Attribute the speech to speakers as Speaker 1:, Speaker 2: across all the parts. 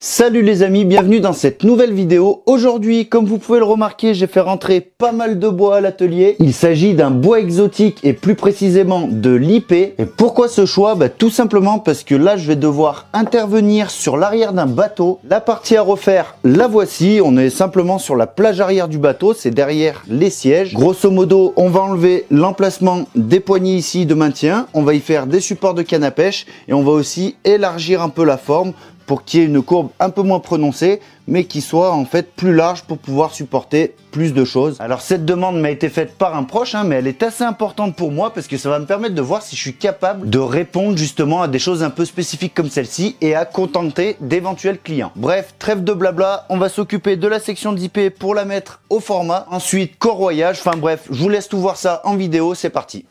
Speaker 1: Salut les amis, bienvenue dans cette nouvelle vidéo. Aujourd'hui, comme vous pouvez le remarquer, j'ai fait rentrer pas mal de bois à l'atelier. Il s'agit d'un bois exotique et plus précisément de l'IP. Et pourquoi ce choix? Tout simplement parce que là, je vais devoir intervenir sur l'arrière d'un bateau. La partie à refaire, la voici. On est simplement sur la plage arrière du bateau, c'est derrière les sièges. Grosso modo, on va enlever l'emplacement des poignées ici de maintien. On va y faire des supports de canne à pêche et on va aussi élargir un peu la forme pour qu'il y ait une courbe un peu moins prononcée, mais qui soit en fait plus large pour pouvoir supporter plus de choses. Alors cette demande m'a été faite par un proche, mais elle est assez importante pour moi parce que ça va me permettre de voir si je suis capable de répondre justement à des choses un peu spécifiques comme celle-ci et à contenter d'éventuels clients. Bref, trêve de blabla, on va s'occuper de la section d'IP pour la mettre au format. Ensuite, corroyage, enfin bref, je vous laisse tout voir ça en vidéo, c'est parti.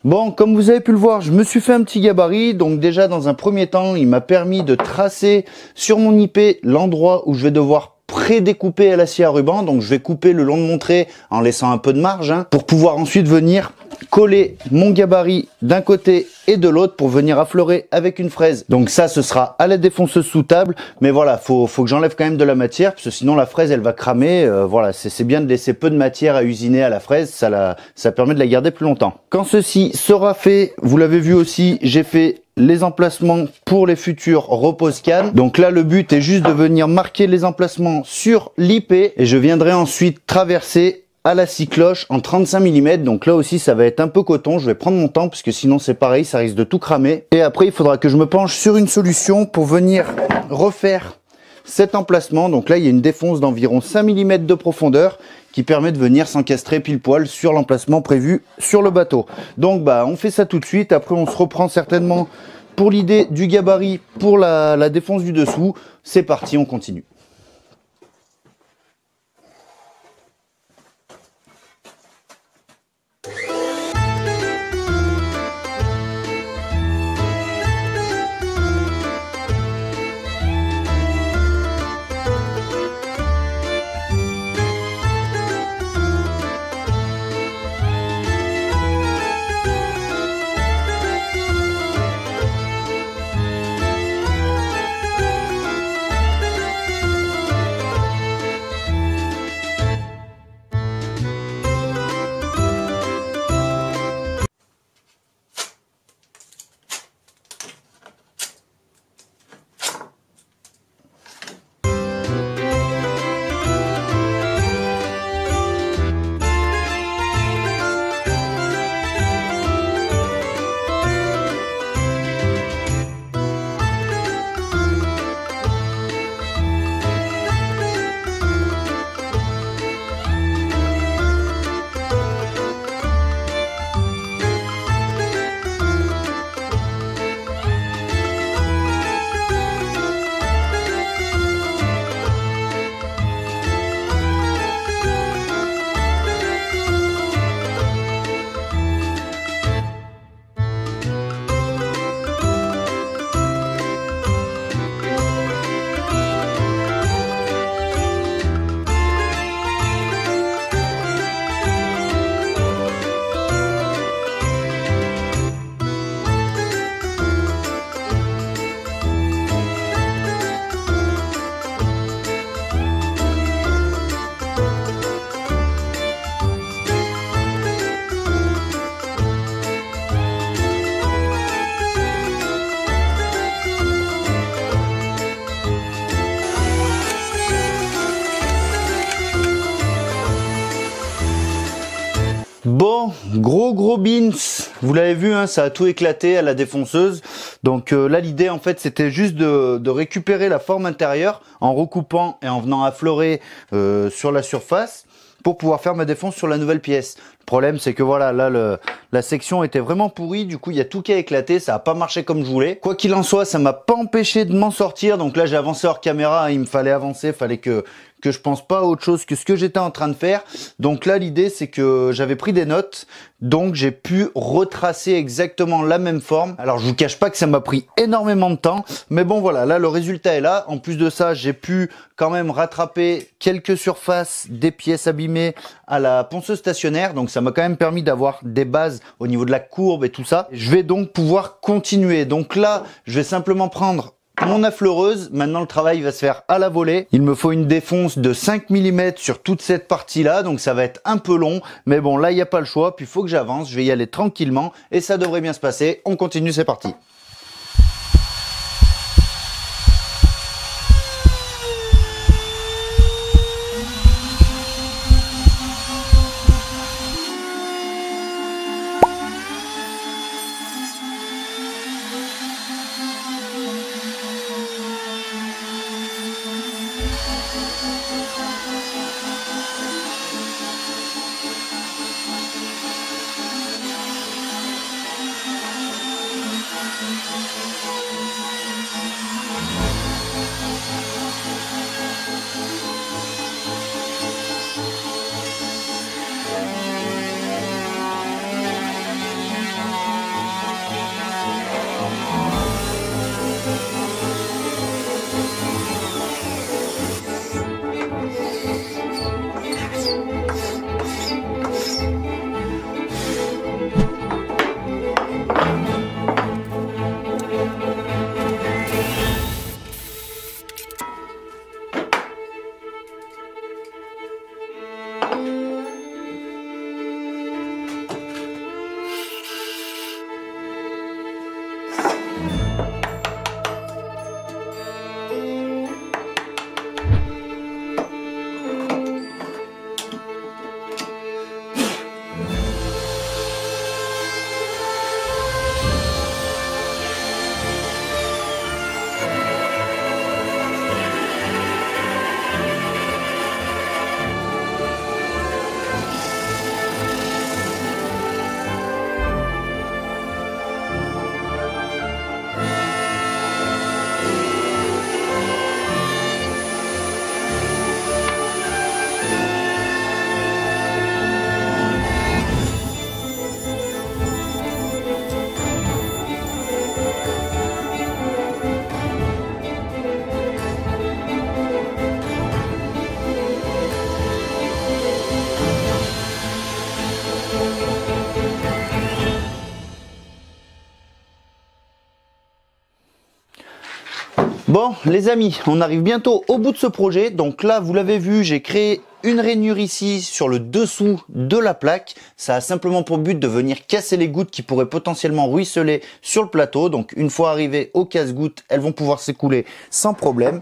Speaker 1: Bon, comme vous avez pu le voir, je me suis fait un petit gabarit. Donc déjà, dans un premier temps, il m'a permis de tracer sur mon IP l'endroit où je vais devoir pré-découper à la scie à ruban. Donc je vais couper le long de mon trait en laissant un peu de marge pour pouvoir ensuite venir coller mon gabarit d'un côté et de l'autre pour venir affleurer avec une fraise. Donc ça, ce sera à la défonceuse sous table, mais voilà, faut que j'enlève quand même de la matière parce que sinon la fraise elle va cramer. Voilà, c'est bien de laisser peu de matière à usiner à la fraise, ça permet de la garder plus longtemps. Quand ceci sera fait, vous l'avez vu aussi, j'ai fait les emplacements pour les futurs repose-cannes. Donc là, le but est juste de venir marquer les emplacements sur l'IP et je viendrai ensuite traverser à la scie cloche en 35 mm. Donc là aussi, ça va être un peu coton. Je vais prendre mon temps parce que sinon c'est pareil, ça risque de tout cramer. Et après, il faudra que je me penche sur une solution pour venir refaire cet emplacement. Donc là, il y a une défonce d'environ 5 mm de profondeur qui permet de venir s'encastrer pile poil sur l'emplacement prévu sur le bateau. Donc on fait ça tout de suite. Après, on se reprend certainement pour l'idée du gabarit pour la défonce du dessous. C'est parti, on continue. Bon, gros beans, vous l'avez vu, ça a tout éclaté à la défonceuse. Donc là, l'idée en fait, c'était juste de récupérer la forme intérieure en recoupant et en venant affleurer sur la surface pour pouvoir faire ma défonce sur la nouvelle pièce. Le problème, c'est que voilà, là, la section était vraiment pourrie. Du coup, il y a tout qui a éclaté. Ça n'a pas marché comme je voulais. Quoi qu'il en soit, ça m'a pas empêché de m'en sortir. Donc là, j'ai avancé hors caméra. Il me fallait avancer. Il fallait que je pense pas à autre chose que ce que j'étais en train de faire. Donc là, l'idée, c'est que j'avais pris des notes. Donc, j'ai pu retracer exactement la même forme. Alors, je vous cache pas que ça m'a pris énormément de temps. Mais bon, voilà, là, le résultat est là. En plus de ça, j'ai pu quand même rattraper quelques surfaces des pièces abîmées à la ponceuse stationnaire. Donc, ça m'a quand même permis d'avoir des bases au niveau de la courbe et tout ça. Je vais donc pouvoir continuer. Donc là, je vais simplement prendre mon affleureuse. Maintenant, le travail va se faire à la volée. Il me faut une défonce de 5 mm sur toute cette partie-là. Donc, ça va être un peu long. Mais bon, là, il n'y a pas le choix. Puis, il faut que j'avance. Je vais y aller tranquillement. Et ça devrait bien se passer. On continue, c'est parti. Bon les amis, on arrive bientôt au bout de ce projet. Donc là vous l'avez vu, j'ai créé une rainure ici sur le dessous de la plaque. Ça a simplement pour but de venir casser les gouttes qui pourraient potentiellement ruisseler sur le plateau. Donc une fois arrivées au casse-gouttes, elles vont pouvoir s'écouler sans problème.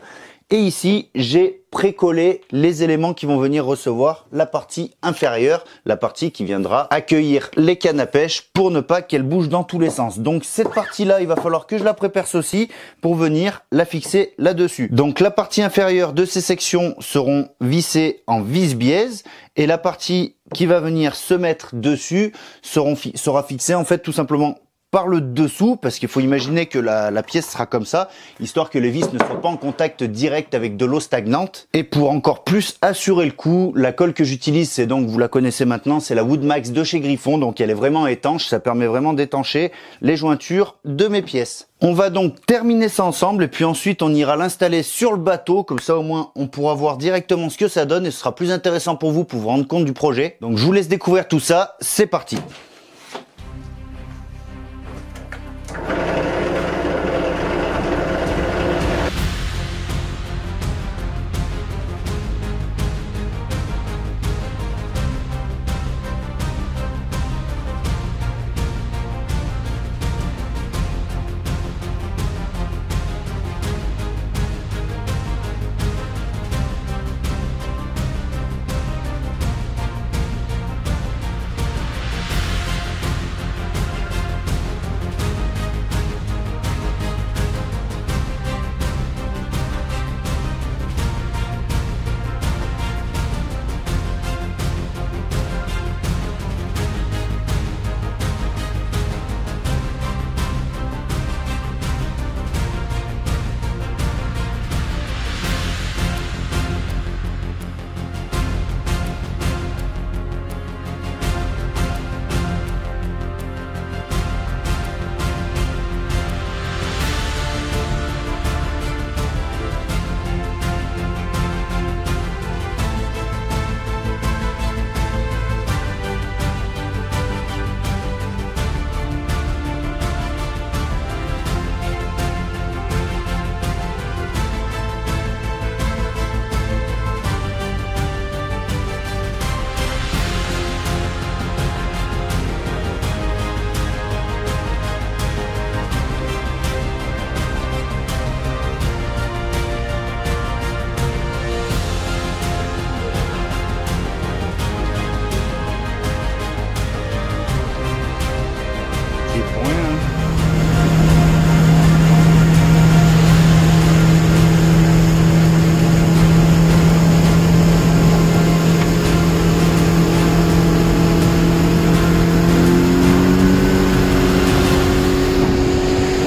Speaker 1: Et ici, j'ai précollé les éléments qui vont venir recevoir la partie inférieure, la partie qui viendra accueillir les cannes à pêche pour ne pas qu'elles bougent dans tous les sens. Donc cette partie-là, il va falloir que je la préperce aussi pour venir la fixer là-dessus. Donc la partie inférieure de ces sections seront vissées en vis-biaise et la partie qui va venir se mettre dessus sera fixée en fait tout simplement par le dessous, parce qu'il faut imaginer que la pièce sera comme ça, histoire que les vis ne soient pas en contact direct avec de l'eau stagnante. Et pour encore plus assurer le coup, la colle que j'utilise, c'est donc, vous la connaissez maintenant, c'est la Woodmax de chez Griffon, donc elle est vraiment étanche, ça permet vraiment d'étancher les jointures de mes pièces. On va donc terminer ça ensemble et puis ensuite on ira l'installer sur le bateau, comme ça au moins on pourra voir directement ce que ça donne et ce sera plus intéressant pour vous rendre compte du projet. Donc je vous laisse découvrir tout ça, c'est parti.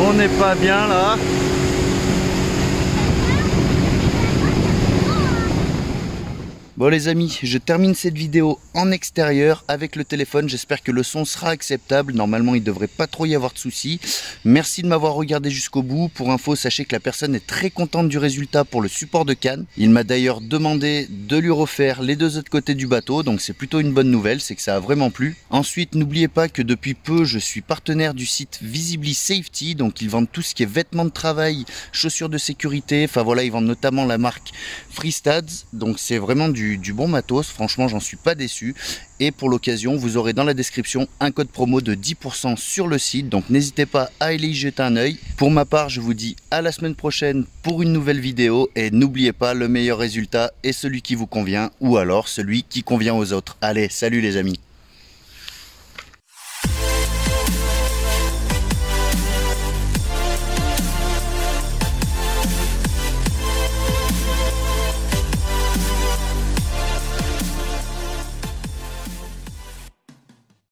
Speaker 1: On n'est pas bien là. Bon les amis, je termine cette vidéo en extérieur avec le téléphone. J'espère que le son sera acceptable. Normalement, il ne devrait pas trop y avoir de soucis. Merci de m'avoir regardé jusqu'au bout. Pour info, sachez que la personne est très contente du résultat pour le support de canne. Il m'a d'ailleurs demandé de lui refaire les deux autres côtés du bateau. Donc c'est plutôt une bonne nouvelle, c'est que ça a vraiment plu. Ensuite, n'oubliez pas que depuis peu, je suis partenaire du site Visibly Safety. Donc ils vendent tout ce qui est vêtements de travail, chaussures de sécurité. Enfin voilà, ils vendent notamment la marque Freestads. Donc c'est vraiment du bon matos, franchement j'en suis pas déçu. Et pour l'occasion vous aurez dans la description un code promo de 10% sur le site, donc n'hésitez pas à aller y jeter un œil. Pour ma part je vous dis à la semaine prochaine pour une nouvelle vidéo et n'oubliez pas, le meilleur résultat est celui qui vous convient ou alors celui qui convient aux autres. Allez, salut les amis.